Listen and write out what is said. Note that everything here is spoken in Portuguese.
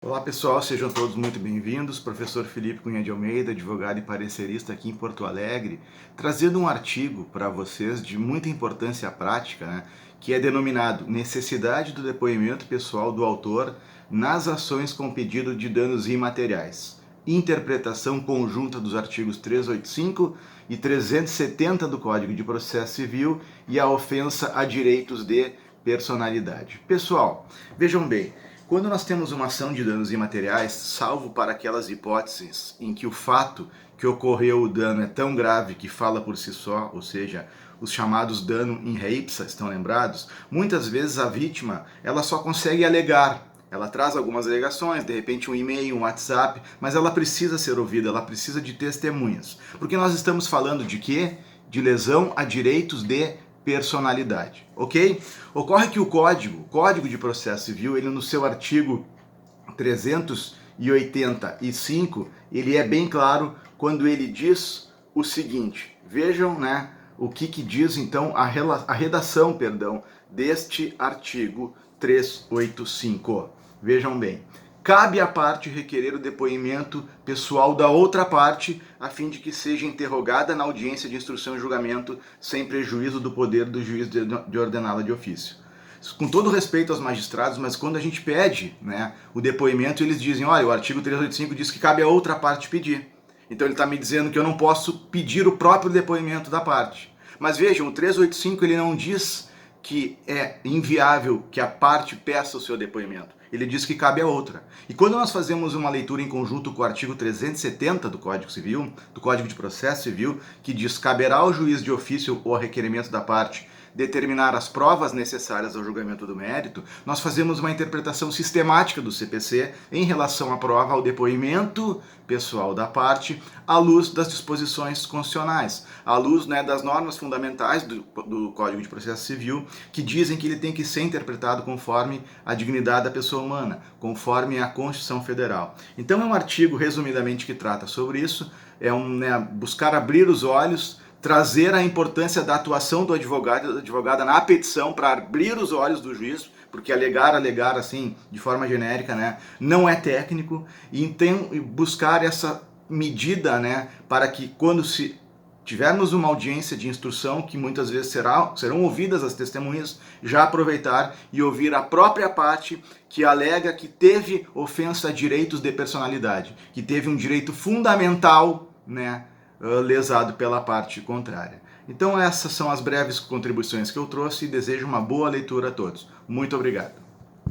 Olá pessoal, sejam todos muito bem-vindos. Professor Felipe Cunha de Almeida, advogado e parecerista aqui em Porto Alegre, trazendo um artigo para vocês de muita importância prática, que é denominado Necessidade do depoimento pessoal do autor nas ações com pedido de danos imateriais. Interpretação conjunta dos artigos 385 e 370 do Código de Processo Civil e a ofensa a direitos de personalidade. Pessoal, vejam bem, quando nós temos uma ação de danos imateriais, salvo para aquelas hipóteses em que o fato que ocorreu o dano é tão grave que fala por si só, ou seja, os chamados dano in re ipsa, estão lembrados? Muitas vezes a vítima ela só consegue alegar. Ela traz algumas alegações, de repente um e-mail, um WhatsApp, mas ela precisa ser ouvida, ela precisa de testemunhas. Porque nós estamos falando de quê? De lesão a direitos de personalidade, ok? Ocorre que o Código de Processo Civil, ele no seu artigo 385, ele é bem claro quando ele diz o seguinte, vejam, o que diz então a redação, deste artigo 385. Vejam bem, cabe à parte requerer o depoimento pessoal da outra parte, a fim de que seja interrogada na audiência de instrução e julgamento, sem prejuízo do poder do juiz de ordená-la de ofício. Com todo respeito aos magistrados, mas quando a gente pede o depoimento, eles dizem, olha, o artigo 385 diz que cabe a outra parte pedir. Então ele está me dizendo que eu não posso pedir o próprio depoimento da parte. Mas vejam, o 385 ele não diz que é inviável que a parte peça o seu depoimento. Ele diz que cabe a outra. E quando nós fazemos uma leitura em conjunto com o artigo 370 do Código Civil, do Código de Processo Civil, que diz que caberá ao juiz de ofício ou a requerimento da parte determinar as provas necessárias ao julgamento do mérito, nós fazemos uma interpretação sistemática do CPC em relação à prova, ao depoimento pessoal da parte, à luz das disposições constitucionais, à luz das normas fundamentais do Código de Processo Civil, que dizem que ele tem que ser interpretado conforme a dignidade da pessoa humana, conforme a Constituição Federal. Então é um artigo, resumidamente, que trata sobre isso, buscar abrir os olhos, trazer a importância da atuação do advogado e da advogada na petição para abrir os olhos do juiz, porque alegar assim, de forma genérica, não é técnico, e então buscar essa medida, para que quando se tivermos uma audiência de instrução, que muitas vezes serão ouvidas as testemunhas, já aproveitar e ouvir a própria parte que alega que teve ofensa a direitos de personalidade, que teve um direito fundamental, lesado pela parte contrária. Então essas são as breves contribuições que eu trouxe e desejo uma boa leitura a todos. Muito obrigado.